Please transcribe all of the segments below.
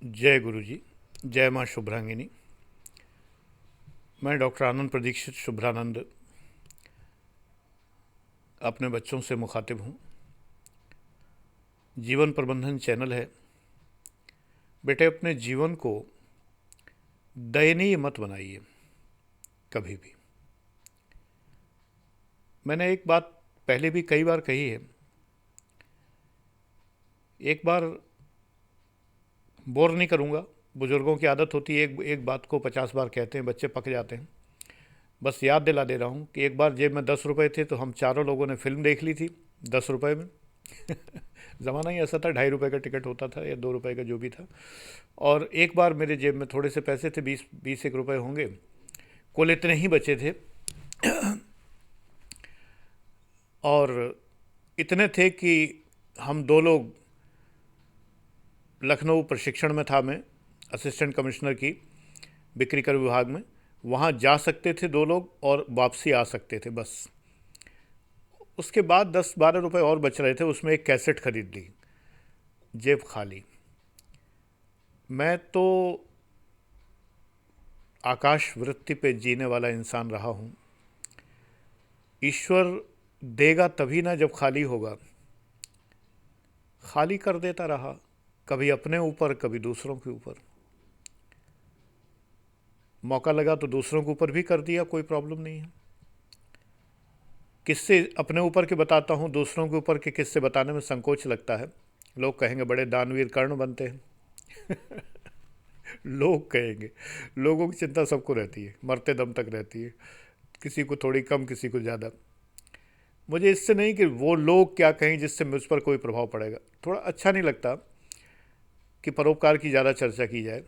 जय गुरु जी। जय माँ शुभ्रांगिनी। मैं डॉक्टर आनंद प्रदीक्षित शुभ्रानंद अपने बच्चों से मुखातिब हूँ। जीवन प्रबंधन चैनल है। बेटे, अपने जीवन को दयनीय मत बनाइए कभी भी। मैंने एक बात पहले भी कई बार कही है। एक बार बोर नहीं करूँगा। बुजुर्गों की आदत होती है एक एक बात को 50 बार कहते हैं, बच्चे पक जाते हैं। बस याद दिला दे रहा हूँ कि एक बार जेब में 10 रुपये थे तो हम चारों लोगों ने फिल्म देख ली थी 10 रुपये में। ज़माना ही ऐसा था, 2.5 रुपये का टिकट होता था या 2 रुपये का जो भी था। और एक बार मेरे जेब में थोड़े से पैसे थे, 20 एक रुपये होंगे, कुल इतने ही बचे थे। और इतने थे कि हम दो लोग, लखनऊ प्रशिक्षण में था मैं, असिस्टेंट कमिश्नर की बिक्री कर विभाग में, वहाँ जा सकते थे दो लोग और वापसी आ सकते थे बस। उसके बाद 10-12 रुपये और बच रहे थे, उसमें एक कैसेट खरीद ली, जेब खाली। मैं तो आकाश वृत्ति पे जीने वाला इंसान रहा हूँ। ईश्वर देगा तभी ना जब खाली होगा। खाली कर देता रहा, कभी अपने ऊपर कभी दूसरों के ऊपर। मौका लगा तो दूसरों के ऊपर भी कर दिया, कोई प्रॉब्लम नहीं है। किस्से अपने ऊपर के बताता हूँ, दूसरों के ऊपर के किस्से बताने में संकोच लगता है। लोग कहेंगे बड़े दानवीर कर्ण बनते हैं। लोग कहेंगे। लोगों की चिंता सबको रहती है, मरते दम तक रहती है। किसी को थोड़ी कम, किसी को ज़्यादा। मुझे इससे नहीं कि वो लोग क्या कहें जिससे मुझ पर कोई प्रभाव पड़ेगा। थोड़ा अच्छा नहीं लगता कि परोपकार की ज़्यादा चर्चा की जाए।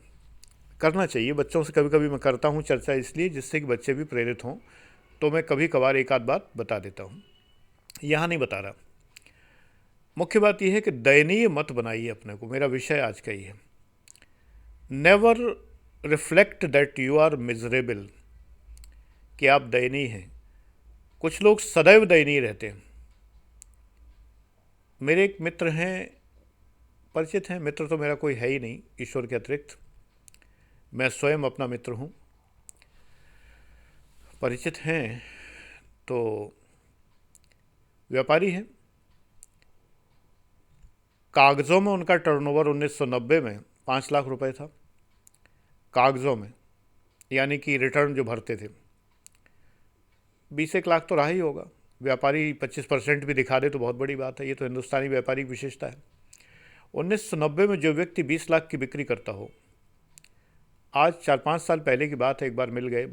करना चाहिए, बच्चों से कभी कभी मैं करता हूँ चर्चा, इसलिए जिससे कि बच्चे भी प्रेरित हों। तो मैं कभी कभार एक आध बात बता देता हूँ, यहाँ नहीं बता रहा। मुख्य बात यह है कि दयनीय मत बनाइए अपने को। मेरा विषय आज का ही है, never reflect that you are miserable, कि आप दयनीय हैं। कुछ लोग सदैव दयनीय रहते हैं। मेरे एक मित्र हैं, परिचित हैं, मित्र तो मेरा कोई है ही नहीं ईश्वर के अतिरिक्त, मैं स्वयं अपना मित्र हूँ। परिचित हैं तो व्यापारी हैं। कागज़ों में उनका टर्नओवर 1990 में 5 लाख रुपए था, कागज़ों में, यानी कि रिटर्न जो भरते थे। 20 एक लाख तो रहा ही होगा। व्यापारी 25% भी दिखा दे तो बहुत बड़ी बात है। ये तो हिंदुस्तानी व्यापारी की विशेषता है। 1990 में जो व्यक्ति 20 लाख की बिक्री करता हो, आज 4-5 साल पहले की बात है, एक बार मिल गए,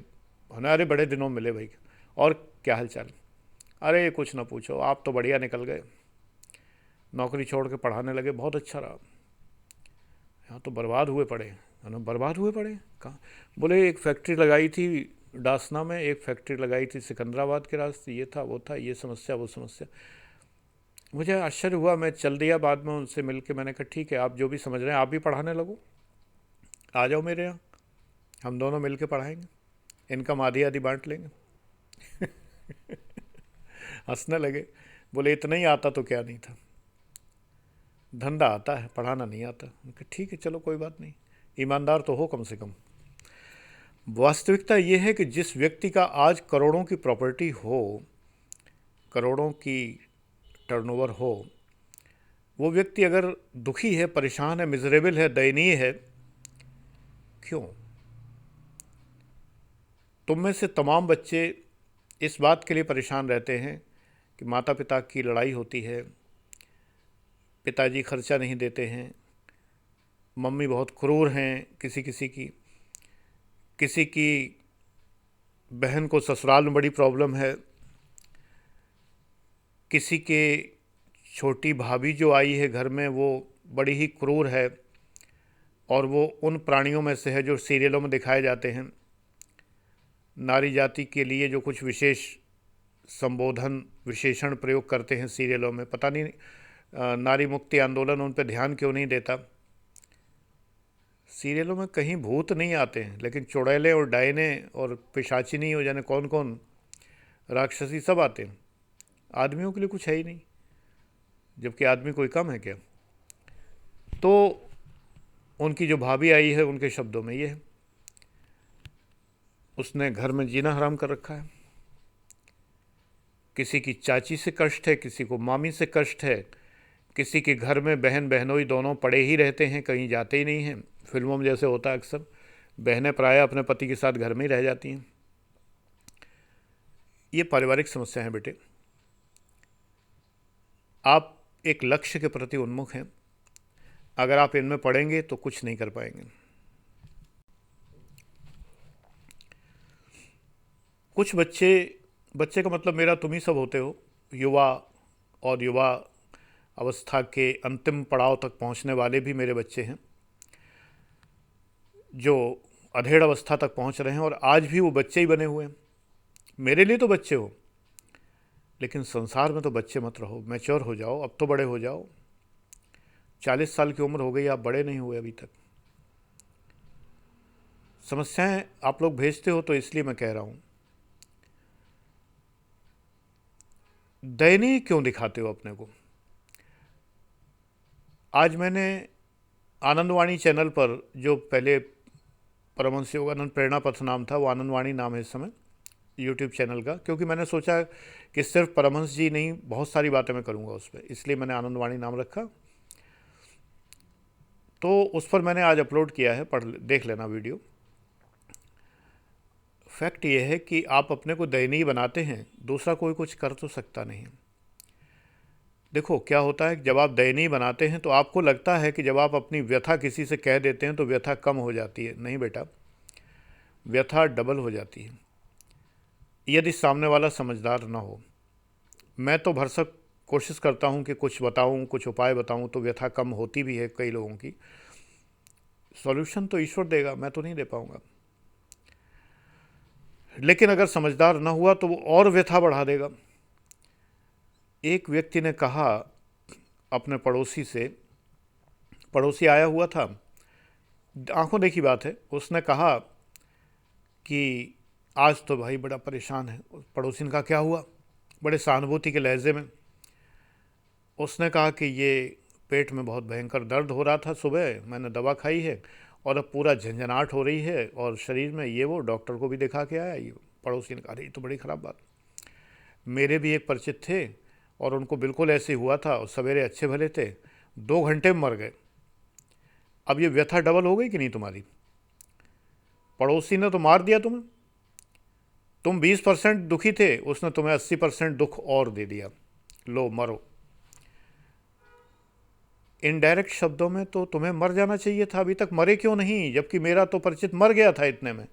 अरे बड़े दिनों मिले भाई, और क्या हाल चाल। अरे कुछ ना पूछो, आप तो बढ़िया निकल गए, नौकरी छोड़ के पढ़ाने लगे, बहुत अच्छा रहा। यहाँ तो बर्बाद हुए पड़े। है ना, बर्बाद हुए पड़े कहाँ? बोले एक फैक्ट्री लगाई थी डासना में, एक फैक्ट्री लगाई थी सिकंदराबाद के रास्ते, ये था वो था, ये समस्या वो समस्या। मुझे आश्चर्य हुआ, मैं चल दिया। बाद में उनसे मिल के मैंने कहा ठीक है, आप जो भी समझ रहे हैं आप भी पढ़ाने लगो, आ जाओ मेरे यहाँ, हम दोनों मिल के पढ़ाएंगे, इनकम आधी आधी बांट लेंगे। हंसने लगे, बोले इतना ही आता तो क्या नहीं था, धंधा आता है, पढ़ाना नहीं आता। मैंने कहा ठीक है, चलो कोई बात नहीं, ईमानदार तो हो कम से कम। वास्तविकता यह है कि जिस व्यक्ति का आज करोड़ों की प्रॉपर्टी हो, करोड़ों की टर्नओवर हो, वो व्यक्ति अगर दुखी है, परेशान है, मिजरेबल है, दयनीय है, क्यों? तुम में से तमाम बच्चे इस बात के लिए परेशान रहते हैं कि माता पिता की लड़ाई होती है, पिताजी खर्चा नहीं देते हैं, मम्मी बहुत क्रूर हैं, किसी किसी की, किसी की बहन को ससुराल में बड़ी प्रॉब्लम है, किसी के छोटी भाभी जो आई है घर में वो बड़ी ही क्रूर है, और वो उन प्राणियों में से है जो सीरियलों में दिखाए जाते हैं। नारी जाति के लिए जो कुछ विशेष संबोधन, विशेषण प्रयोग करते हैं सीरियलों में, पता नहीं नारी मुक्ति आंदोलन उन पर ध्यान क्यों नहीं देता। सीरियलों में कहीं भूत नहीं आते हैं, लेकिन चुड़ैले और डायने और पिशाचिनी हो जाने कौन कौन, राक्षसी सब आते हैं। आदमियों के लिए कुछ है ही नहीं, जबकि आदमी कोई कम है क्या? तो उनकी जो भाभी आई है उनके शब्दों में ये है, उसने घर में जीना हराम कर रखा है। किसी की चाची से कष्ट है, किसी को मामी से कष्ट है, किसी के घर में बहन बहनोई दोनों पड़े ही रहते हैं, कहीं जाते ही नहीं हैं। फिल्मों में जैसे होता है अक्सर, बहनें प्रायः अपने पति के साथ घर में ही रह जाती हैं। ये पारिवारिक समस्या है बेटे। आप एक लक्ष्य के प्रति उन्मुख हैं, अगर आप इनमें पड़ेंगे तो कुछ नहीं कर पाएंगे। कुछ बच्चे, बच्चे का मतलब मेरा तुम ही सब होते हो, युवा और युवा अवस्था के अंतिम पड़ाव तक पहुंचने वाले भी मेरे बच्चे हैं, जो अधेड़ अवस्था तक पहुंच रहे हैं और आज भी वो बच्चे ही बने हुए हैं। मेरे लिए तो बच्चे हो, लेकिन संसार में तो बच्चे मत रहो, मैच्योर हो जाओ, अब तो बड़े हो जाओ। 40 साल की उम्र हो गई, आप बड़े नहीं हुए अभी तक। समस्याएं आप लोग भेजते हो तो इसलिए मैं कह रहा हूं, दयनीय क्यों दिखाते हो अपने को। आज मैंने आनंदवाणी चैनल पर, जो पहले परमहंस योगानंद प्रेरणा पथ नाम था, वो आनंदवाणी नाम है इस समय यूट्यूब चैनल का, क्योंकि मैंने सोचा कि सिर्फ परमहंस जी नहीं, बहुत सारी बातें मैं करूँगा उस पर, इसलिए मैंने आनंदवाणी नाम रखा। तो उस पर मैंने आज अपलोड किया है, पढ़ देख लेना वीडियो। फैक्ट ये है कि आप अपने को दयनीय बनाते हैं, दूसरा कोई कुछ कर तो सकता नहीं। देखो क्या होता है, जब आप दयनीय बनाते हैं तो आपको लगता है कि जब आप अपनी व्यथा किसी से कह देते हैं तो व्यथा कम हो जाती है। नहीं बेटा, व्यथा डबल हो जाती है यदि सामने वाला समझदार ना हो। मैं तो भरसक कोशिश करता हूं कि कुछ बताऊं, कुछ उपाय बताऊं, तो व्यथा कम होती भी है कई लोगों की। सॉल्यूशन तो ईश्वर देगा, मैं तो नहीं दे पाऊंगा। लेकिन अगर समझदार ना हुआ तो वो और व्यथा बढ़ा देगा। एक व्यक्ति ने कहा अपने पड़ोसी से, पड़ोसी आया हुआ था, आंखों देखी बात है, उसने कहा कि आज तो भाई बड़ा परेशान है। पड़ोसी ने कहा क्या हुआ, बड़े सहानुभूति के लहजे में उसने कहा कि ये पेट में बहुत भयंकर दर्द हो रहा था, सुबह मैंने दवा खाई है और अब पूरा झंझनाहट हो रही है और शरीर में ये वो, डॉक्टर को भी दिखा के आया। ये पड़ोसी ने कहा अरे ये तो बड़ी ख़राब बात, मेरे भी एक परिचित थे और उनको बिल्कुल ऐसे हुआ था और सवेरे अच्छे भले थे, 2 घंटे में मर गए। अब ये व्यथा डबल हो गई कि नहीं तुम्हारी। पड़ोसी ने तो मार दिया तुम्हें, तुम 20% दुखी थे, उसने तुम्हें 80% दुख और दे दिया, लो मरो। इनडायरेक्ट शब्दों में तो तुम्हें मर जाना चाहिए था, अभी तक मरे क्यों नहीं, जबकि मेरा तो परिचित मर गया था इतने में,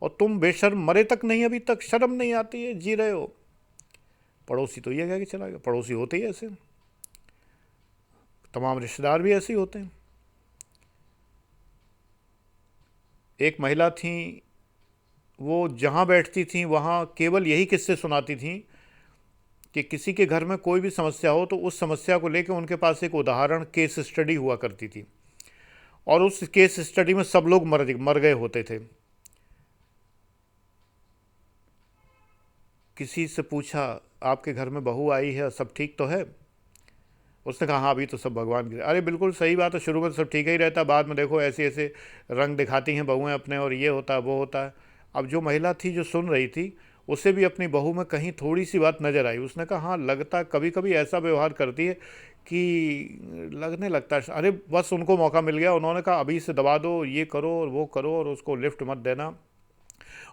और तुम बेशर्म मरे तक नहीं, अभी तक शर्म नहीं आती है, जी रहे हो। पड़ोसी तो ये कह के चला गया। पड़ोसी होते ही ऐसे, तमाम रिश्तेदार भी ऐसे ही होते हैं। एक महिला थी, वो जहाँ बैठती थी वहाँ केवल यही किस्से सुनाती थी कि किसी के घर में कोई भी समस्या हो तो उस समस्या को लेकर उनके पास एक उदाहरण केस स्टडी हुआ करती थी, और उस केस स्टडी में सब लोग मर गए होते थे। किसी से पूछा आपके घर में बहू आई है, सब ठीक तो है। उसने कहा हाँ अभी तो सब भगवान की। अरे बिल्कुल सही बात है, शुरू में तो सब ठीक ही रहता, बाद में देखो ऐसे ऐसे रंग दिखाती हैं बहुएं अपने, और ये होता है वो होता है। अब जो महिला थी जो सुन रही थी, उसे भी अपनी बहू में कहीं थोड़ी सी बात नज़र आई। उसने कहा हाँ लगता, कभी कभी ऐसा व्यवहार करती है कि लगने लगता है। अरे बस उनको मौका मिल गया, उन्होंने कहा अभी से दबा दो, ये करो और वो करो, और उसको लिफ्ट मत देना,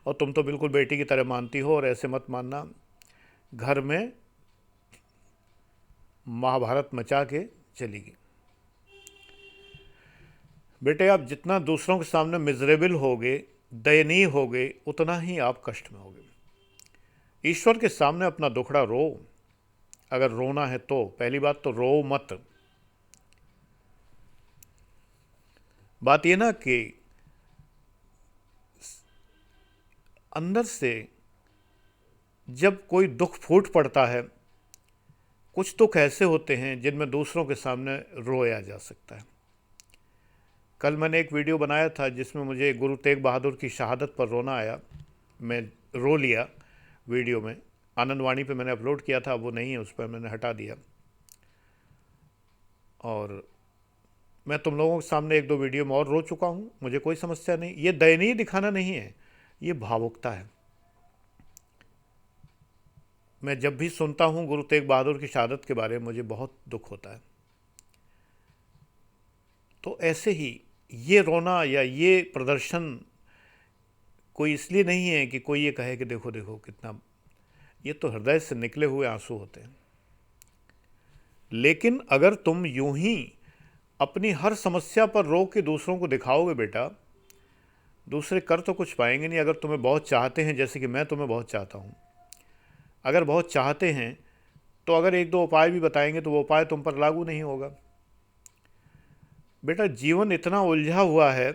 और तुम तो बिल्कुल बेटी की तरह मानती हो और ऐसे मत मानना। घर में महाभारत मचा के चली गई। बेटे आप जितना दूसरों के सामने मिजरेबल होगे, दयनीय होगे, उतना ही आप कष्ट में होगे। ईश्वर के सामने अपना दुखड़ा रो, अगर रोना है तो। पहली बात तो रो मत। बात ये ना कि अंदर से जब कोई दुख फूट पड़ता है, कुछ दुख ऐसे होते हैं जिनमें दूसरों के सामने रोया जा सकता है। कल मैंने एक वीडियो बनाया था जिसमें मुझे गुरु तेग बहादुर की शहादत पर रोना आया, मैं रो लिया वीडियो में। आनंदवाणी पे मैंने अपलोड किया था, वो नहीं है, उस पर मैंने हटा दिया। और मैं तुम लोगों के सामने एक दो वीडियो में और रो चुका हूँ, मुझे कोई समस्या नहीं। ये दयनीय दिखाना नहीं है, ये भावुकता है। मैं जब भी सुनता हूँ गुरु तेग बहादुर की शहादत के बारे में मुझे बहुत दुख होता है। तो ऐसे ही ये रोना या ये प्रदर्शन कोई इसलिए नहीं है कि कोई ये कहे कि देखो देखो कितना, ये तो हृदय से निकले हुए आंसू होते हैं। लेकिन अगर तुम यूं ही अपनी हर समस्या पर रो के दूसरों को दिखाओगे बेटा, दूसरे कर तो कुछ पाएंगे नहीं। अगर तुम्हें बहुत चाहते हैं, जैसे कि मैं तुम्हें बहुत चाहता हूँ, अगर बहुत चाहते हैं तो अगर एक दो उपाय भी बताएंगे तो वो उपाय तुम पर लागू नहीं होगा। बेटा जीवन इतना उलझा हुआ है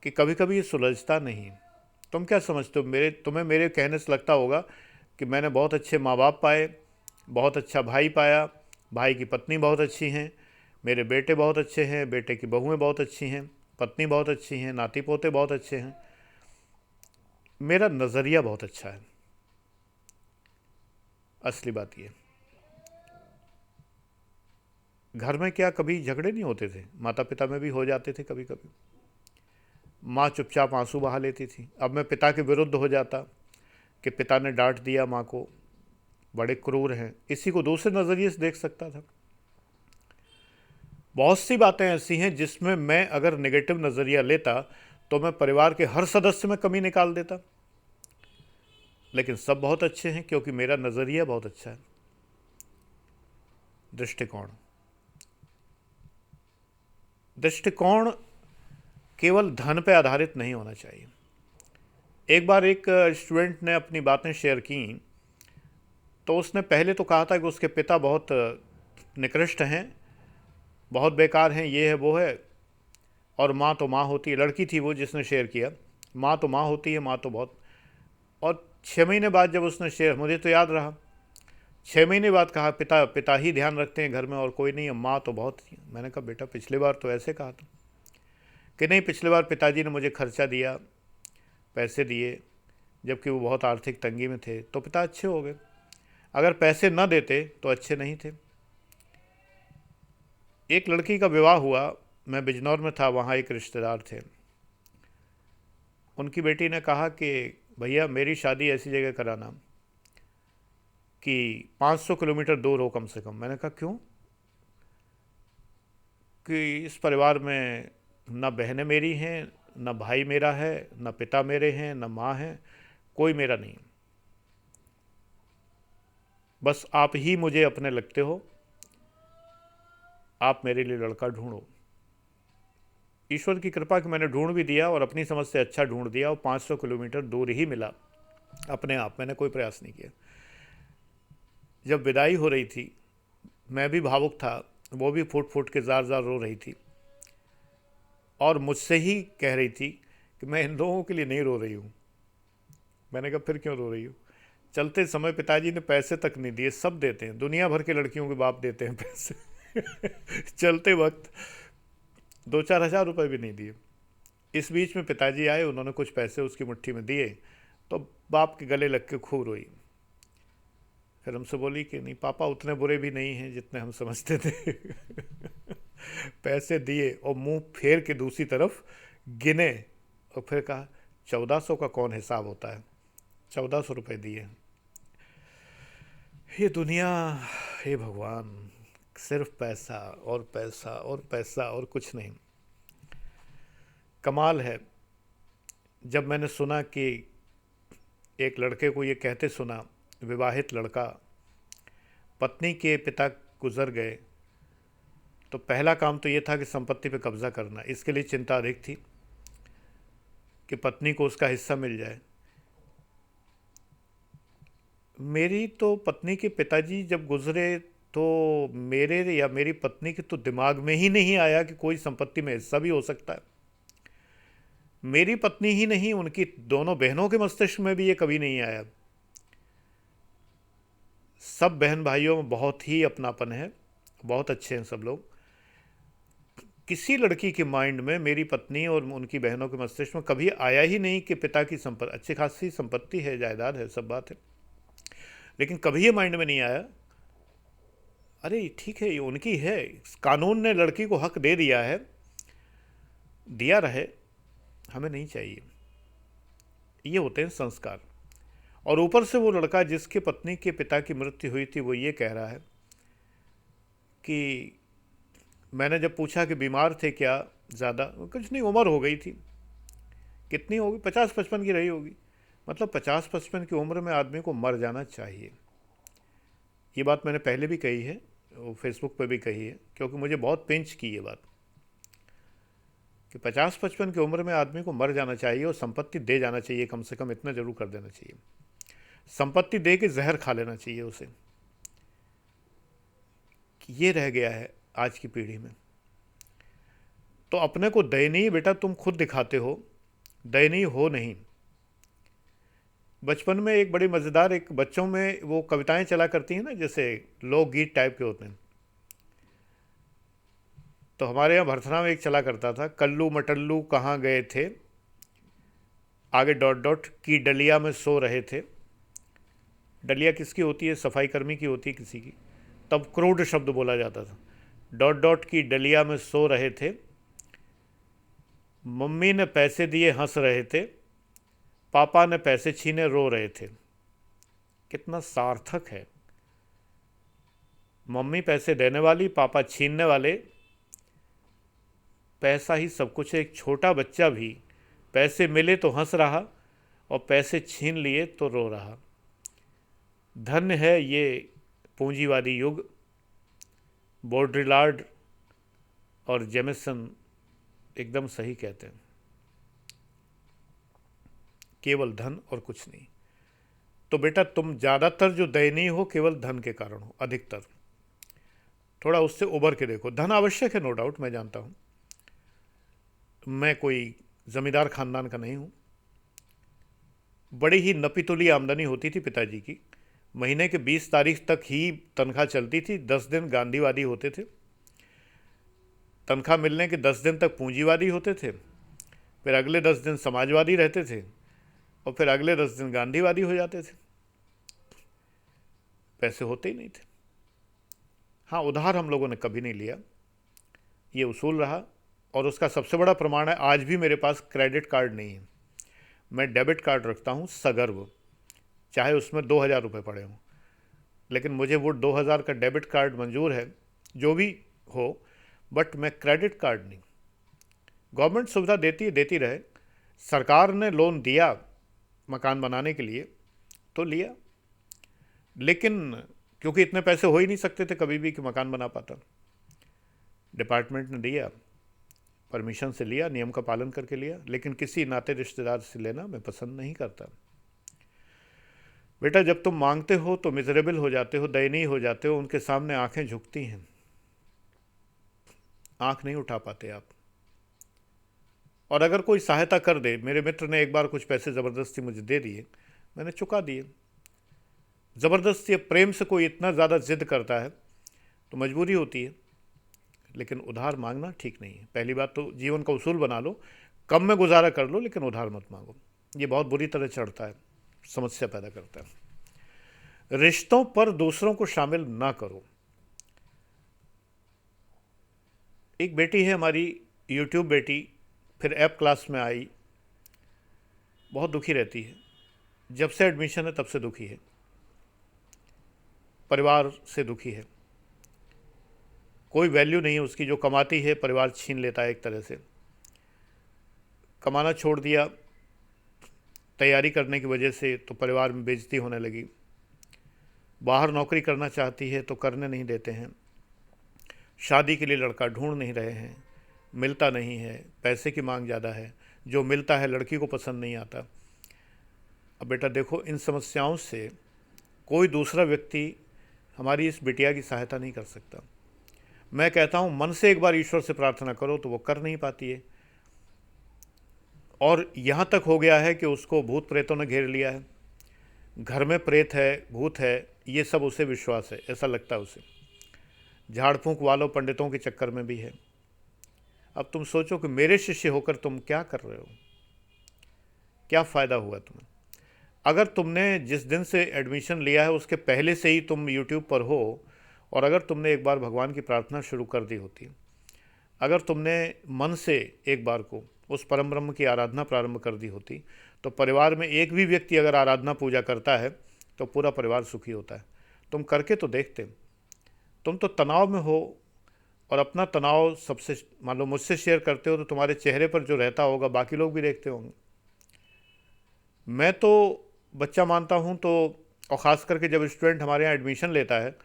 कि कभी कभी ये सुलझता नहीं। तुम क्या समझते हो, तुम्हें मेरे कहने से लगता होगा कि मैंने बहुत अच्छे माँ बाप पाए, बहुत अच्छा भाई पाया, भाई की पत्नी बहुत अच्छी हैं, मेरे बेटे बहुत अच्छे हैं, बेटे की बहुएं बहुत अच्छी हैं, पत्नी बहुत अच्छी हैं, नाती पोते बहुत अच्छे हैं, मेरा नज़रिया बहुत अच्छा है। असली बात ये, घर में क्या कभी झगड़े नहीं होते थे? माता पिता में भी हो जाते थे कभी कभी। माँ चुपचाप आंसू बहा लेती थी। अब मैं पिता के विरुद्ध हो जाता कि पिता ने डांट दिया माँ को, बड़े क्रूर हैं, इसी को दूसरे नज़रिए से देख सकता था। बहुत सी बातें ऐसी हैं जिसमें मैं अगर नेगेटिव नज़रिया लेता तो मैं परिवार के हर सदस्य में कमी निकाल देता। लेकिन सब बहुत अच्छे हैं क्योंकि मेरा नज़रिया बहुत अच्छा है। दृष्टिकोण केवल धन पर आधारित नहीं होना चाहिए। एक बार एक स्टूडेंट ने अपनी बातें शेयर की, तो उसने पहले तो कहा था कि उसके पिता बहुत निकृष्ट हैं, बहुत बेकार हैं, ये है वो है, और माँ तो माँ होती है। लड़की थी वो जिसने शेयर किया, माँ तो माँ होती है, माँ तो बहुत। और 6 महीने बाद जब उसने शेयर, मुझे तो याद रहा, 6 महीने बाद कहा पिता पिता ही ध्यान रखते हैं घर में और कोई नहीं है, माँ तो बहुत थी। मैंने कहा बेटा पिछली बार तो ऐसे कहा था। कि नहीं, पिछली बार पिताजी ने मुझे खर्चा दिया, पैसे दिए, जबकि वो बहुत आर्थिक तंगी में थे, तो पिता अच्छे हो गए। अगर पैसे न देते तो अच्छे नहीं थे। एक लड़की का विवाह हुआ, मैं बिजनौर में था, वहाँ एक रिश्तेदार थे। उनकी बेटी ने कहा कि भैया मेरी शादी ऐसी जगह कराना कि 500 किलोमीटर दूर हो कम से कम। मैंने कहा क्यों? कि इस परिवार में न बहनें मेरी हैं, न भाई मेरा है, न पिता मेरे हैं, न माँ है, कोई मेरा नहीं, बस आप ही मुझे अपने लगते हो, आप मेरे लिए लड़का ढूंढो। ईश्वर की कृपा कि मैंने ढूंढ भी दिया और अपनी समझ से अच्छा ढूंढ दिया, और 500 किलोमीटर दूर ही मिला अपने आप, मैंने कोई प्रयास नहीं किया। जब विदाई हो रही थी मैं भी भावुक था, वो भी फूट फूट के जार जार रो रही थी और मुझसे ही कह रही थी कि मैं इन लोगों के लिए नहीं रो रही हूँ। मैंने कहा फिर क्यों रो रही हूँ? चलते समय पिताजी ने पैसे तक नहीं दिए, सब देते हैं, दुनिया भर के लड़कियों के बाप देते हैं पैसे चलते वक्त 2-4 हज़ार रुपये भी नहीं दिए। इस बीच में पिताजी आए, उन्होंने कुछ पैसे उसकी मुट्ठी में दिए, तो बाप के गले लग के खूब रोई। फिर हमसे बोली कि नहीं पापा उतने बुरे भी नहीं हैं जितने हम समझते थे पैसे दिए और मुंह फेर के दूसरी तरफ गिने, और फिर कहा 1400 का कौन हिसाब होता है, 1400 रुपये दिए। ये दुनिया, हे भगवान, सिर्फ पैसा और पैसा और पैसा और कुछ नहीं। कमाल है, जब मैंने सुना कि एक लड़के को ये कहते सुना, विवाहित लड़का, पत्नी के पिता गुजर गए, तो पहला काम तो ये था कि संपत्ति पे कब्ज़ा करना। इसके लिए चिंता अधिक थी कि पत्नी को उसका हिस्सा मिल जाए। मेरी तो पत्नी के पिताजी जब गुजरे तो मेरे या मेरी पत्नी के तो दिमाग में ही नहीं आया कि कोई संपत्ति में हिस्सा भी हो सकता है। मेरी पत्नी ही नहीं, उनकी दोनों बहनों के मस्तिष्क में भी ये कभी नहीं आया। सब बहन भाइयों में बहुत ही अपनापन है, बहुत अच्छे हैं सब लोग। किसी लड़की के माइंड में मेरी पत्नी और उनकी बहनों के मस्तिष्क में कभी आया ही नहीं कि पिता की संपत्ति, अच्छी खासी संपत्ति है, जायदाद है, सब बात है, लेकिन कभी ये माइंड में नहीं आया अरे ठीक है, ये उनकी है, कानून ने लड़की को हक दे दिया है, दिया रहे, हमें नहीं चाहिए। ये होते हैं संस्कार। और ऊपर से वो लड़का जिसके पत्नी के पिता की मृत्यु हुई थी, वो ये कह रहा है कि मैंने जब पूछा कि बीमार थे क्या, ज़्यादा, कुछ नहीं, उम्र हो गई थी, कितनी होगी, 50-55 की रही होगी। मतलब 50-55 की उम्र में आदमी को मर जाना चाहिए। ये बात मैंने पहले भी कही है, वो फेसबुक पे भी कही है, क्योंकि मुझे बहुत पिंच की ये बात कि 50-55 की उम्र में आदमी को मर जाना चाहिए और संपत्ति दे जाना चाहिए, कम से कम इतना जरूर कर देना चाहिए। संपत्ति दे के जहर खा लेना चाहिए उसे। कि ये रह गया है आज की पीढ़ी में। तो अपने को दयनीय बेटा तुम खुद दिखाते हो, दयनीय हो नहीं। बचपन में एक बड़ी मज़ेदार, एक बच्चों में वो कविताएं चला करती हैं ना, जैसे लोकगीत टाइप के होते हैं। तो हमारे यहाँ भरथना में एक चला करता था, कल्लू मटल्लू कहाँ गए थे, आगे डॉट डॉट की डलिया में सो रहे थे। डलिया किसकी होती है? सफाई कर्मी की होती है किसी की। तब क्रूड शब्द बोला जाता था। डॉट डॉट की डलिया में सो रहे थे, मम्मी ने पैसे दिए हंस रहे थे, पापा ने पैसे छीने रो रहे थे। कितना सार्थक है। मम्मी पैसे देने वाली, पापा छीनने वाले, पैसा ही सब कुछ है। एक छोटा बच्चा भी पैसे मिले तो हंस रहा और पैसे छीन लिए तो रो रहा। धन्य है ये पूंजीवादी युग। बॉड्रिलार्ड और जेमिसन एकदम सही कहते हैं, केवल धन और कुछ नहीं। तो बेटा तुम ज़्यादातर जो दयनीय हो केवल धन के कारण हो, अधिकतर। थोड़ा उससे उबर के देखो। धन आवश्यक है, नो डाउट, मैं जानता हूँ, मैं कोई ज़मींदार ख़ानदान का नहीं हूँ। बड़ी ही नपीतुली आमदनी होती थी पिताजी की। महीने के 20 तारीख तक ही तनख्वाह चलती थी, 10 दिन गांधीवादी होते थे। तनख्वाह मिलने के 10 दिन तक पूंजीवादी होते थे, फिर अगले 10 दिन समाजवादी रहते थे और फिर अगले 10 दिन गांधीवादी हो जाते थे। पैसे होते ही नहीं थे। हाँ, उधार हम लोगों ने कभी नहीं लिया, ये उसूल रहा। और उसका सबसे बड़ा प्रमाण है, आज भी मेरे पास क्रेडिट कार्ड नहीं है। मैं डेबिट कार्ड रखता हूँ सगर्व, चाहे उसमें 2,000 रुपये पड़े हों, लेकिन मुझे वो 2,000 का डेबिट कार्ड मंजूर है, जो भी हो, बट मैं क्रेडिट कार्ड नहीं। गवर्नमेंट सुविधा देती है, देती रहे। सरकार ने लोन दिया मकान बनाने के लिए तो लिया, लेकिन क्योंकि इतने पैसे हो ही नहीं सकते थे कभी भी कि मकान बना पाता। डिपार्टमेंट ने दिया, परमिशन से लिया, नियम का पालन करके लिया, लेकिन किसी नाते रिश्तेदार से लेना मैं पसंद नहीं करता। बेटा जब तुम मांगते हो तो मिजरेबल हो जाते हो, दयनीय हो जाते हो, उनके सामने आंखें झुकती हैं, आंख नहीं उठा पाते आप। और अगर कोई सहायता कर दे, मेरे मित्र ने एक बार कुछ पैसे ज़बरदस्ती मुझे दे दिए, मैंने चुका दिए। ज़बरदस्ती, प्रेम से कोई इतना ज़्यादा जिद करता है तो मजबूरी होती है, लेकिन उधार मांगना ठीक नहीं है। पहली बात तो जीवन का उसूल बना लो, कम में गुजारा कर लो, लेकिन उधार मत मांगो। ये बहुत बुरी तरह चढ़ता है, समस्या पैदा करता है। रिश्तों पर दूसरों को शामिल ना करो। एक बेटी है हमारी, यूट्यूब बेटी, फिर ऐप क्लास में आई, बहुत दुखी रहती है। जब से एडमिशन है तब से दुखी है, परिवार से दुखी है, कोई वैल्यू नहीं है उसकी। जो कमाती है परिवार छीन लेता है, एक तरह से कमाना छोड़ दिया तैयारी करने की वजह से, तो परिवार में बेइज्जती होने लगी। बाहर नौकरी करना चाहती है तो करने नहीं देते हैं। शादी के लिए लड़का ढूंढ नहीं रहे हैं, मिलता नहीं है, पैसे की मांग ज़्यादा है, जो मिलता है लड़की को पसंद नहीं आता। अब बेटा देखो, इन समस्याओं से कोई दूसरा व्यक्ति हमारी इस बिटिया की सहायता नहीं कर सकता। मैं कहता हूँ मन से एक बार ईश्वर से प्रार्थना करो, तो वो कर नहीं पाती है। और यहाँ तक हो गया है कि उसको भूत प्रेतों ने घेर लिया है, घर में प्रेत है, भूत है, ये सब उसे विश्वास है, ऐसा लगता है उसे। झाड़ फूंक वालों पंडितों के चक्कर में भी है। अब तुम सोचो कि मेरे शिष्य होकर तुम क्या कर रहे हो, क्या फ़ायदा हुआ तुम्हें? अगर तुमने जिस दिन से एडमिशन लिया है उसके पहले से ही तुम यूट्यूब पर हो और अगर तुमने एक बार भगवान की प्रार्थना शुरू कर दी होती, अगर तुमने मन से एक बार को उस परम ब्रह्म की आराधना प्रारंभ कर दी होती, तो परिवार में एक भी व्यक्ति अगर आराधना पूजा करता है तो पूरा परिवार सुखी होता है। तुम करके तो देखते। तुम तो तनाव में हो और अपना तनाव सबसे, मान लो मुझसे शेयर करते हो, तो तुम्हारे चेहरे पर जो रहता होगा बाकी लोग भी देखते होंगे। मैं तो बच्चा मानता हूँ, तो और ख़ास करके जब स्टूडेंट हमारे यहाँ एडमिशन लेता है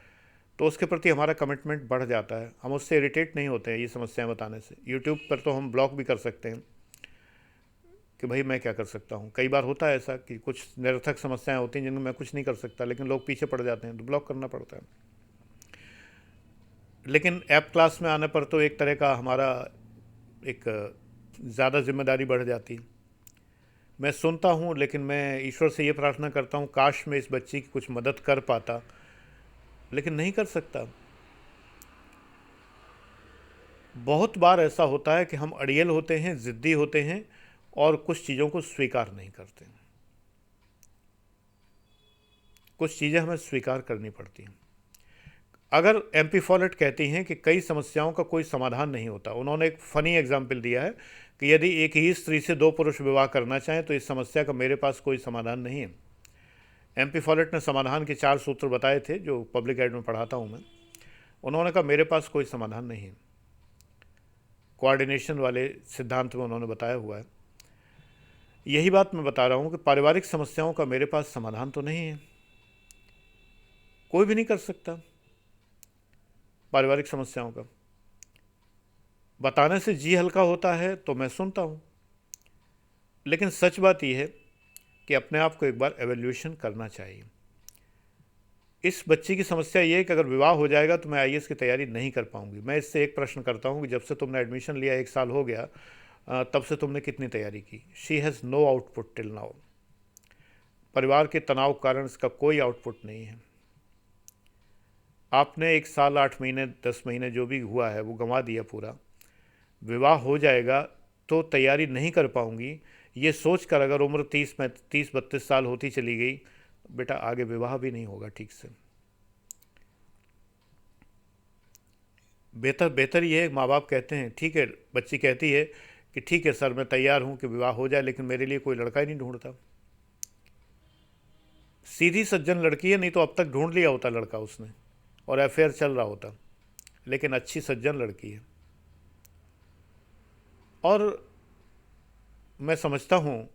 तो उसके प्रति हमारा कमिटमेंट बढ़ जाता है। हम उससे इरिटेट नहीं होते हैं ये समस्याएं बताने से। यूट्यूब पर तो हम ब्लॉक भी कर सकते हैं कि भाई मैं क्या कर सकता हूँ। कई बार होता है ऐसा कि कुछ निरर्थक समस्याएं होती हैं जिनमें मैं कुछ नहीं कर सकता, लेकिन लोग पीछे पड़ जाते हैं तो ब्लॉक करना पड़ता है। लेकिन ऐप क्लास में आने पर तो एक तरह का हमारा एक ज़्यादा जिम्मेदारी बढ़ जाती है। मैं सुनता हूँ, लेकिन मैं ईश्वर से ये प्रार्थना करता हूँ काश मैं इस बच्ची की कुछ मदद कर पाता, लेकिन नहीं कर सकता। बहुत बार ऐसा होता है कि हम अड़ियल होते हैं, ज़िद्दी होते हैं और कुछ चीज़ों को स्वीकार नहीं करते। कुछ चीज़ें हमें स्वीकार करनी पड़ती हैं। अगर एमपी फॉलेट कहती हैं कि कई समस्याओं का कोई समाधान नहीं होता, उन्होंने एक फ़नी एग्जाम्पल दिया है कि यदि एक ही स्त्री से दो पुरुष विवाह करना चाहें तो इस समस्या का मेरे पास कोई समाधान नहीं है। एमपी फॉलेट ने समाधान के 4 सूत्र बताए थे जो पब्लिक एड में पढ़ाता हूँ मैं। उन्होंने कहा मेरे पास कोई समाधान नहीं है। कोऑर्डिनेशन वाले सिद्धांत में उन्होंने बताया हुआ है। यही बात मैं बता रहा हूँ कि पारिवारिक समस्याओं का मेरे पास समाधान तो नहीं है, कोई भी नहीं कर सकता। पारिवारिक समस्याओं का बताने से जी हल्का होता है तो मैं सुनता हूँ, लेकिन सच बात यह है कि अपने आप को एक बार एवेल्यूएशन करना चाहिए। इस बच्ची की समस्या ये है कि अगर विवाह हो जाएगा तो मैं आईएएस की तैयारी नहीं कर पाऊंगी। मैं इससे एक प्रश्न करता हूँ कि जब से तुमने एडमिशन लिया 1 साल हो गया, तब से तुमने कितनी तैयारी की? She has no output till now. परिवार के तनाव के कारण इसका कोई आउटपुट नहीं है। आपने 1 साल 8 महीने 10 महीने जो भी हुआ है वो गंवा दिया पूरा। विवाह हो जाएगा तो तैयारी नहीं कर पाऊंगी, ये सोचकर अगर उम्र 30-32 साल होती चली गई, बेटा आगे विवाह भी नहीं होगा ठीक से। बेहतर ये है, माँ बाप कहते हैं ठीक है, बच्ची कहती है कि ठीक है सर मैं तैयार हूँ कि विवाह हो जाए, लेकिन मेरे लिए कोई लड़का ही नहीं ढूंढता। सीधी सज्जन लड़की है, नहीं तो अब तक ढूंढ लिया होता लड़का उसने और अफेयर चल रहा होता, लेकिन अच्छी सज्जन लड़की है। और मैं समझता हूँ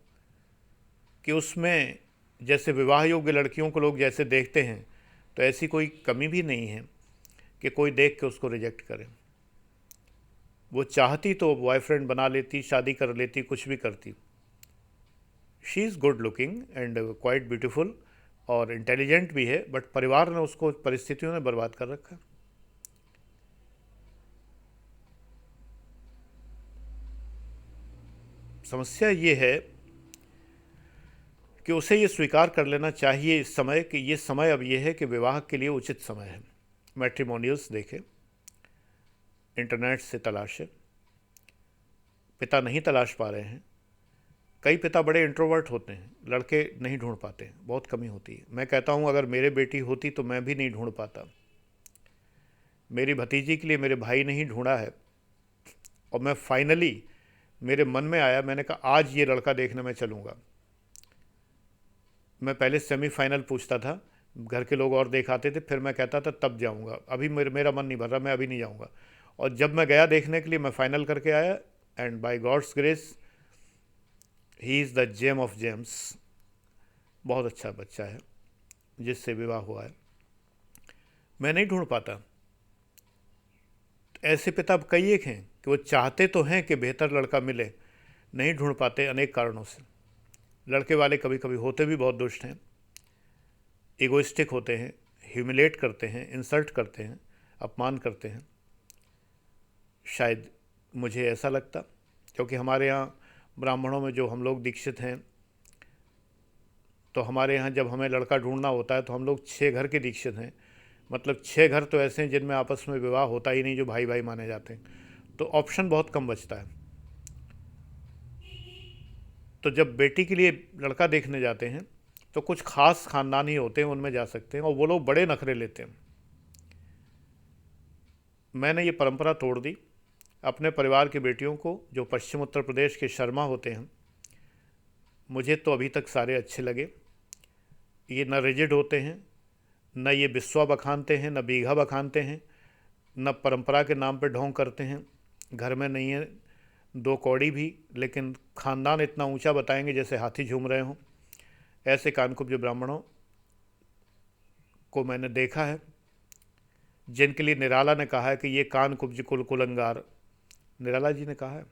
कि उसमें जैसे विवाह योग्य लड़कियों को लोग जैसे देखते हैं, तो ऐसी कोई कमी भी नहीं है कि कोई देख के उसको रिजेक्ट करे। वो चाहती तो बॉयफ्रेंड बना लेती, शादी कर लेती, कुछ भी करती। She is good looking and quite beautiful और इंटेलिजेंट भी है, बट परिवार ने उसको, परिस्थितियों ने बर्बाद कर रखा। समस्या ये है कि उसे ये स्वीकार कर लेना चाहिए इस समय कि ये समय अब ये है कि विवाह के लिए उचित समय है। मैट्रिमोनियल्स देखे, इंटरनेट से तलाशे, पिता नहीं तलाश पा रहे हैं। कई पिता बड़े इंट्रोवर्ट होते हैं, लड़के नहीं ढूंढ पाते हैं, बहुत कमी होती है। मैं कहता हूँ अगर मेरे बेटी होती तो मैं भी नहीं ढूंढ पाता। मेरी भतीजी के लिए मेरे भाई ने ही ढूंढा है और मैं फाइनली, मेरे मन में आया, मैंने कहा आज ये लड़का देखने में चलूँगा। मैं पहले सेमीफाइनल पूछता था, घर के लोग और देखाते थे, फिर मैं कहता था तब जाऊँगा, अभी मेरा मन नहीं भर रहा, मैं अभी नहीं जाऊँगा। और जब मैं गया देखने के लिए, मैं फाइनल करके आया and by God's grace he is the gem of gems. बहुत अच्छा बच्चा है जिससे विवाह हुआ है। मैं नहीं ढूंढ पाता। ऐसे पिता अब कई एक हैं कि वो चाहते तो हैं कि बेहतर लड़का मिले, नहीं ढूंढ पाते अनेक कारणों से। लड़के वाले कभी कभी होते भी बहुत दुष्ट हैं, इगोइस्टिक होते हैं, ह्यूमिलेट करते हैं, इंसल्ट करते हैं, अपमान करते हैं। शायद मुझे ऐसा लगता, क्योंकि हमारे यहाँ ब्राह्मणों में जो हम लोग दीक्षित हैं, तो हमारे यहाँ जब हमें लड़का ढूंढना होता है तो हम लोग 6 घर के दीक्षित हैं। मतलब 6 घर तो ऐसे हैं जिनमें आपस में विवाह होता ही नहीं, जो भाई भाई माने जाते हैं, तो ऑप्शन बहुत कम बचता है। तो जब बेटी के लिए लड़का देखने जाते हैं तो कुछ खास ख़ानदान ही होते हैं, उनमें जा सकते हैं, और वो लोग बड़े नखरे लेते हैं। मैंने ये परंपरा तोड़ दी। अपने परिवार की बेटियों को, जो पश्चिम उत्तर प्रदेश के शर्मा होते हैं, मुझे तो अभी तक सारे अच्छे लगे। ये न रिजिड होते हैं, न ये बिस्वा बखानते हैं, न बीघा बखानते हैं, न परंपरा के नाम पे ढोंग करते हैं। घर में नहीं है दो कौड़ी भी, लेकिन ख़ानदान इतना ऊंचा बताएंगे जैसे हाथी झूम रहे हों। ऐसे कानकुब्ज ब्राह्मणों को मैंने देखा है, जिनके लिए निराला ने कहा है कि ये कानकुब्ज कुल कुलंगार। निराला जी ने कहा है।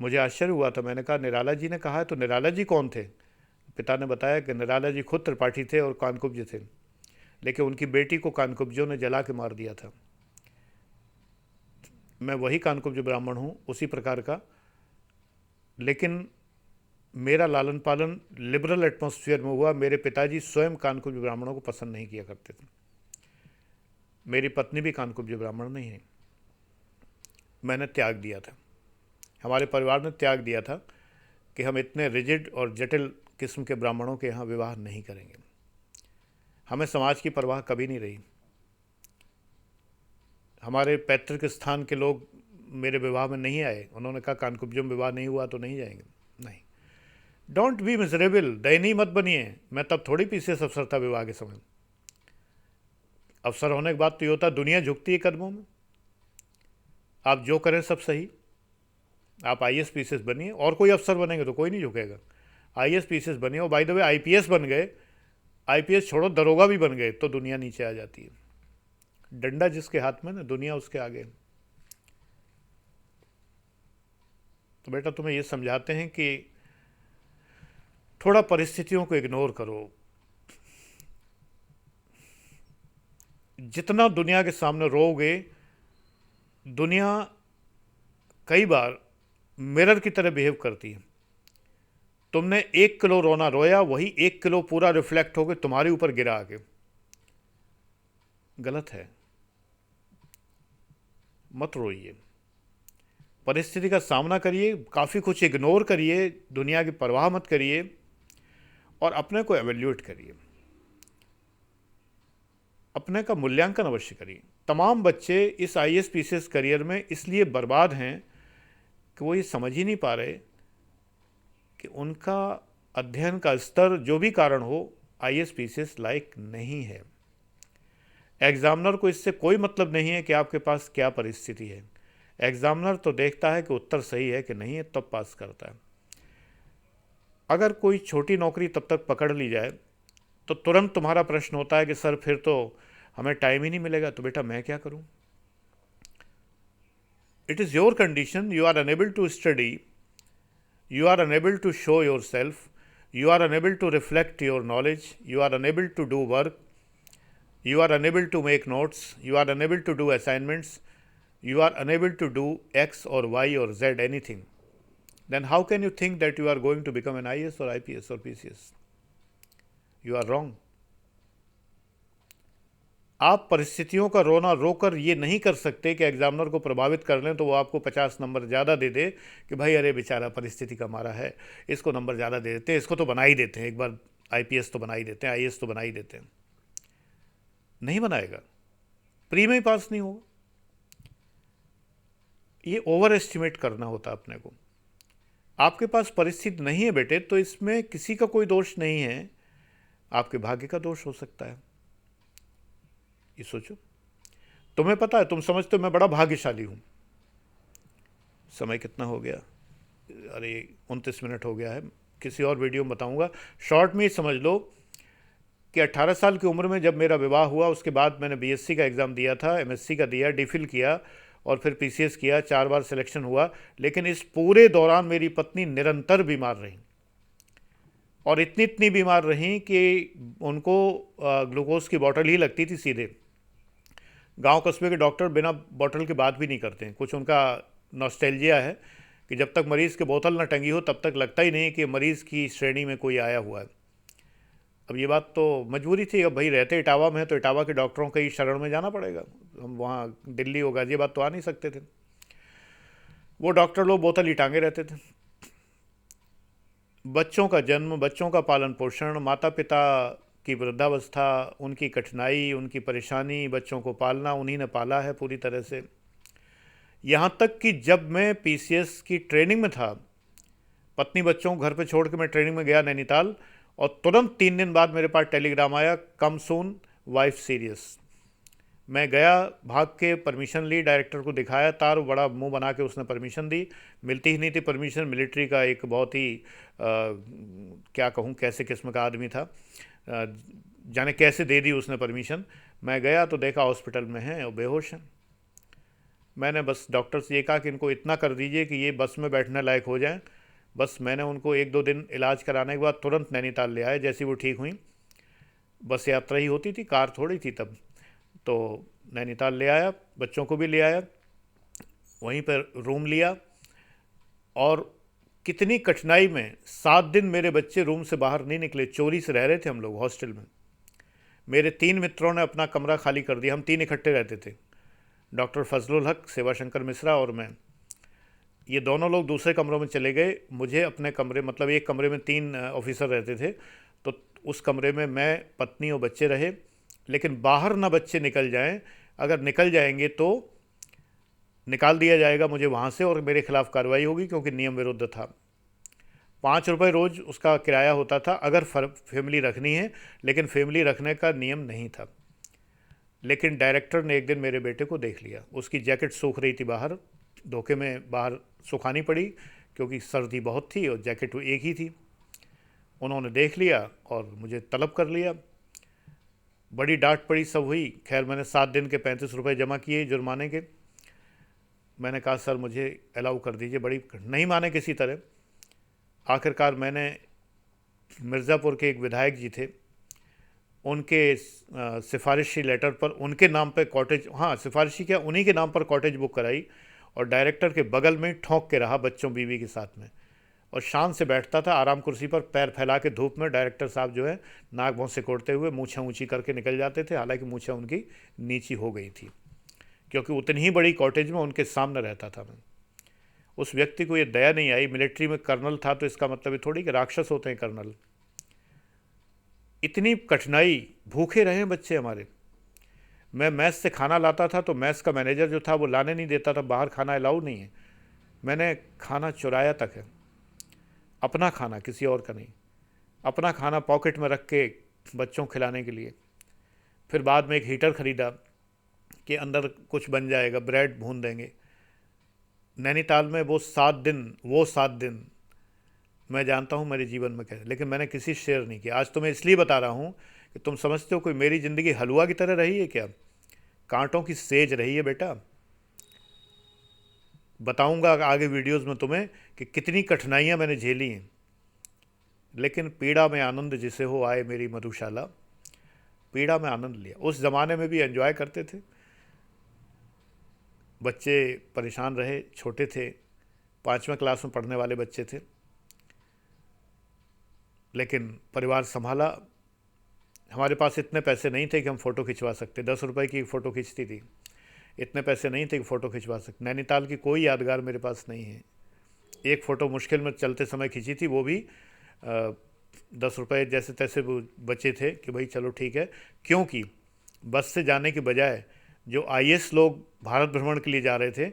मुझे आश्चर्य हुआ था, मैंने कहा निराला जी ने कहा है, तो निराला जी कौन थे? पिता ने बताया कि निराला जी खुद त्रिपाठी थे और कानकुब्ज थे, लेकिन उनकी बेटी को कानकुब्जों ने जला के मार दिया था। मैं वही कानकुब्ज ब्राह्मण हूँ, उसी प्रकार का, लेकिन मेरा लालन पालन लिबरल एटमॉस्फेयर में हुआ। मेरे पिताजी स्वयं कानकुब्ज ब्राह्मणों को पसंद नहीं किया करते थे। मेरी पत्नी भी कानकुब्ज ब्राह्मण नहीं है। मैंने त्याग दिया था, हमारे परिवार ने त्याग दिया था कि हम इतने रिजिड और जटिल किस्म के ब्राह्मणों के यहाँ विवाह नहीं करेंगे। हमें समाज की परवाह कभी नहीं रही। हमारे पैतृक स्थान के लोग मेरे विवाह में नहीं आए। उन्होंने कहा कानकुब्जों में विवाह नहीं हुआ तो नहीं जाएंगे। नहीं, डोंट बी मिजरेबल, दयनीय मत बनिए। मैं तब थोड़ी पीछे से अफसर था विवाह के समय। अफसर होने के बाद तो ये होता दुनिया झुकती है कदमों में। आप जो करें सब सही। आप आईएएस पीसीएस बनिए, और कोई अफसर बनेंगे तो कोई नहीं झुकेगा। आईएएस पीसीएस बनिए, और बाय द वे आईपीएस बन गए, आईपीएस छोड़ो दरोगा भी बन गए तो दुनिया नीचे आ जाती है। डंडा जिसके हाथ में ना, दुनिया उसके आगे। तो बेटा तुम्हें ये समझाते हैं कि थोड़ा परिस्थितियों को इग्नोर करो। जितना दुनिया के सामने रोओगे, दुनिया कई बार मिरर की तरह बिहेव करती है। तुमने 1 किलो रोना रोया, वही 1 किलो पूरा रिफ्लेक्ट होकर तुम्हारे ऊपर गिरा आके। गलत है, मत रोइए। परिस्थिति का सामना करिए, काफ़ी कुछ इग्नोर करिए, दुनिया की परवाह मत करिए, और अपने को एवेल्यूएट करिए, अपने का मूल्यांकन अवश्य करिए। तमाम बच्चे इस आईएएस पीसीएस करियर में इसलिए बर्बाद हैं कि वो ये समझ ही नहीं पा रहे कि उनका अध्ययन का स्तर, जो भी कारण हो, आईएएस पीसीएस लायक नहीं है। एग्जामिनर को इससे कोई मतलब नहीं है कि आपके पास क्या परिस्थिति है। एग्जामिनर तो देखता है कि उत्तर सही है कि नहीं है, तब पास करता है। अगर कोई छोटी नौकरी तब तक पकड़ ली जाए तो तुरंत तुम्हारा प्रश्न होता है कि सर फिर तो हमें टाइम ही नहीं मिलेगा, तो बेटा मैं क्या करूं? It is your condition, you are unable to study, you are unable to show yourself, you are unable to reflect your knowledge, you are unable to do work, you are unable to make notes, you are unable to do assignments, you are unable to do X or Y or Z anything, then how can you think that you are going to become an IAS or IPS or PCS? You are wrong. आप परिस्थितियों का रोना रोकर ये नहीं कर सकते कि examiner को प्रभावित कर लें तो वो आपको 50 नंबर ज़्यादा दे दे कि भाई अरे बेचारा परिस्थिति का मारा है, इसको नंबर ज़्यादा दे देते हैं, इसको तो बना ही देते हैं, एक बार आईपीएस तो बना ही देते हैं, आईएएस तो बना ही देते हैं। नहीं बनाएगा, प्री में ही पास नहीं होगा। ये ओवर एस्टिमेट करना होता है अपने को। आपके पास परिस्थिति नहीं है बेटे, तो इसमें किसी का कोई दोष नहीं है, आपके भाग्य का दोष हो सकता है। ये सोचो। तुम्हें पता है, तुम समझते हो मैं बड़ा भाग्यशाली हूँ। समय कितना हो गया? अरे 29 मिनट हो गया है। किसी और वीडियो में बताऊँगा। शॉर्ट में ही समझ लो कि 18 साल की उम्र में जब मेरा विवाह हुआ, उसके बाद मैंने बीएससी का एग्ज़ाम दिया था, एमएससी का दिया, डीफिल किया और फिर पीसीएस किया। 4 बार सिलेक्शन हुआ। लेकिन इस पूरे दौरान मेरी पत्नी निरंतर बीमार रही, और इतनी बीमार रहीं कि उनको ग्लूकोज की बोतल ही लगती थी सीधे। गांव कस्बे के डॉक्टर बिना बोतल की बात भी नहीं करते हैं। कुछ उनका नॉस्टैल्जिया है कि जब तक मरीज़ की बोतल न टंगी हो तब तक लगता ही नहीं कि मरीज़ की श्रेणी में कोई आया हुआ है। अब ये बात तो मजबूरी थी। अब भाई रहते इटावा में है तो इटावा के डॉक्टरों के ही शरण में जाना पड़ेगा। हम वहाँ दिल्ली और गाज़ियाबाद तो आ नहीं सकते थे। वो डॉक्टर लोग बोतल ही टांगे रहते थे। बच्चों का जन्म, बच्चों का पालन पोषण, माता पिता की वृद्धावस्था, उनकी कठिनाई, उनकी परेशानी, बच्चों को पालना उन्हीं ने पाला है पूरी तरह से। यहाँ तक कि जब मैं पीसीएस की ट्रेनिंग में था, पत्नी बच्चों को घर पे छोड़ के मैं ट्रेनिंग में गया नैनीताल, और तुरंत 3 दिन बाद मेरे पास टेलीग्राम आया, कम सून, वाइफ सीरियस। मैं गया, भाग के परमिशन ली, डायरेक्टर को दिखाया तार, बड़ा मुंह बना के उसने परमिशन दी। मिलती ही नहीं थी परमिशन, मिलिट्री का एक बहुत ही क्या कहूँ कैसे किस्म का आदमी था, जाने कैसे दे दी उसने परमिशन। मैं गया तो देखा हॉस्पिटल में हैं और बेहोश हैं। मैंने बस डॉक्टर से ये कहा कि इनको इतना कर दीजिए कि ये बस में बैठने लायक हो जाएं। बस मैंने उनको 1-2 दिन इलाज कराने के बाद तुरंत नैनीताल ले आए। जैसी वो ठीक हुई, बस यात्रा ही होती थी, कार थोड़ी थी तब, तो नैनीताल ले आया, बच्चों को भी ले आया, वहीं पर रूम लिया। और कितनी कठिनाई में 7 दिन मेरे बच्चे रूम से बाहर नहीं निकले, चोरी से रह रहे थे हम लोग हॉस्टल में। मेरे 3 मित्रों ने अपना कमरा खाली कर दिया, हम 3 इकट्ठे रहते थे, डॉक्टर फजलुल हक, सेवाशंकर मिश्रा और मैं। ये दोनों लोग दूसरे कमरों में चले गए, मुझे अपने कमरे, मतलब एक कमरे में 3 ऑफिसर रहते थे, तो उस कमरे में मैं, पत्नी और बच्चे रहे। लेकिन बाहर ना बच्चे निकल जाएं, अगर निकल जाएंगे तो निकाल दिया जाएगा मुझे वहाँ से और मेरे खिलाफ़ कार्रवाई होगी, क्योंकि नियम विरुद्ध था। 5 रुपये रोज़ उसका किराया होता था अगर फैमिली रखनी है, लेकिन फैमिली रखने का नियम नहीं था। लेकिन डायरेक्टर ने एक दिन मेरे बेटे को देख लिया, उसकी जैकेट सूख रही थी बाहर, धोखे में बाहर सुखानी पड़ी क्योंकि सर्दी बहुत थी और जैकेट वो एक ही थी। उन्होंने देख लिया और मुझे तलब कर लिया। बड़ी डांट पड़ी, सब हुई। खैर मैंने 7 दिन के 35 रुपये जमा किए जुर्माने के। मैंने कहा सर मुझे अलाउ कर दीजिए, बड़ी नहीं माने किसी तरह। आखिरकार मैंने, मिर्ज़ापुर के एक विधायक जी थे, उनके सिफारिशी लेटर पर उनके नाम पर कॉटेज, हाँ सिफारिशी क्या, उन्हीं के नाम पर कॉटेज बुक कराई, और डायरेक्टर के बगल में ठोंक के रहा बच्चों बीवी के साथ में, और शान से बैठता था आराम कुर्सी पर, पैर फैला के धूप में। डायरेक्टर साहब जो है नाक भौं से कोड़ते हुए मूछें ऊंची करके निकल जाते थे, हालांकि मूछें उनकी नीची हो गई थी, क्योंकि उतनी ही बड़ी कॉटेज में उनके सामने रहता था मैं। उस व्यक्ति को ये दया नहीं आई, मिलिट्री में कर्नल था तो इसका मतलब ये थोड़ी कि राक्षस होते हैं कर्नल। इतनी कठिनाई, भूखे रहे बच्चे हमारे। मैं मैस से खाना लाता था तो मैस का मैनेजर जो था वो लाने नहीं देता था, बाहर खाना अलाउ नहीं है। मैंने खाना चुराया तक है, अपना खाना, किसी और का नहीं, अपना खाना पॉकेट में रख के बच्चों खिलाने के लिए। फिर बाद में एक हीटर ख़रीदा कि अंदर कुछ बन जाएगा, ब्रेड भून देंगे। नैनीताल में वो 7 दिन मैं जानता हूँ मेरे जीवन में कैसे, लेकिन मैंने किसी से शेयर नहीं किया। आज तो मैं इसलिए बता रहा हूँ कि तुम समझते हो कोई मेरी ज़िंदगी हलवा की तरह रही है क्या, कांटों की सेज रही है बेटा। बताऊंगा आगे वीडियोस में तुम्हें कि कितनी कठिनाइयाँ मैंने झेली हैं, लेकिन पीड़ा में आनंद जिसे हो आए मेरी मधुशाला, पीड़ा में आनंद लिया। उस ज़माने में भी एंजॉय करते थे। बच्चे परेशान रहे, छोटे थे, 5वें क्लास में पढ़ने वाले बच्चे थे, लेकिन परिवार संभाला। हमारे पास इतने पैसे नहीं थे कि हम फ़ोटो खिंचवा सकते, 10 रुपए की फ़ोटो खींचती थी, इतने पैसे नहीं थे कि फ़ोटो खिंचवा सकते। नैनीताल की कोई यादगार मेरे पास नहीं है। एक फ़ोटो मुश्किल में चलते समय खींची थी, वो भी 10 रुपये जैसे तैसे वो बचे थे कि भाई चलो ठीक है, क्योंकि बस से जाने के बजाय जो आईएएस लोग भारत भ्रमण के लिए जा रहे थे,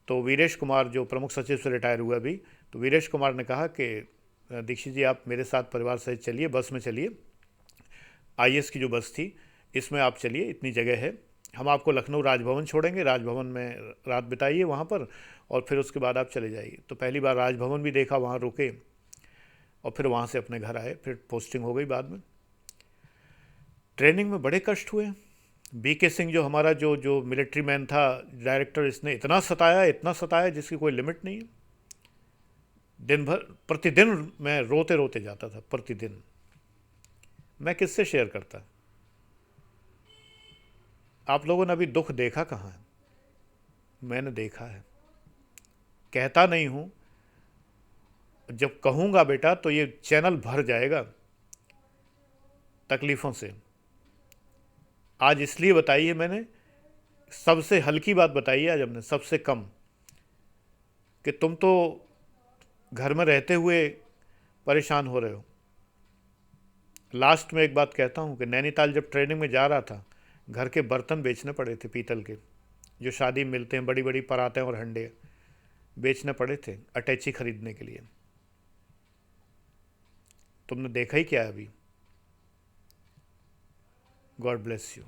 तो वीरेश कुमार जो प्रमुख सचिव से रिटायर हुआ अभी, तो वीरेश कुमार ने कहा कि दीक्षित जी आप मेरे साथ परिवार सहित चलिए, बस में चलिए, आईएएस की जो बस थी इसमें आप चलिए, इतनी जगह है, हम आपको लखनऊ राजभवन छोड़ेंगे, राजभवन में रात बिताइए वहाँ पर, और फिर उसके बाद आप चले जाइए। तो पहली बार राजभवन भी देखा, वहाँ रुके, और फिर वहाँ से अपने घर आए। फिर पोस्टिंग हो गई बाद में। ट्रेनिंग में बड़े कष्ट हुए। बीके सिंह जो हमारा जो मिलिट्री मैन था, डायरेक्टर, इसने इतना सताया जिसकी कोई लिमिट नहीं है। दिन भर, प्रतिदिन मैं रोते रोते जाता था, प्रतिदिन। मैं किससे शेयर करता? आप लोगों ने अभी दुख देखा कहाँ है? मैंने देखा है, कहता नहीं हूँ, जब कहूँगा बेटा तो ये चैनल भर जाएगा तकलीफ़ों से। आज इसलिए बताई है मैंने, सबसे हल्की बात बताई है आज हमने, सबसे कम, कि तुम तो घर में रहते हुए परेशान हो रहे हो, लास्ट में एक बात कहता हूँ कि नैनीताल जब ट्रेनिंग में जा रहा था, घर के बर्तन बेचने पड़े थे पीतल के, जो शादी में मिलते हैं, बड़ी बड़ी परातें और हंडे बेचने पड़े थे अटैची खरीदने के लिए। तुमने देखा ही क्या है अभी। God bless you.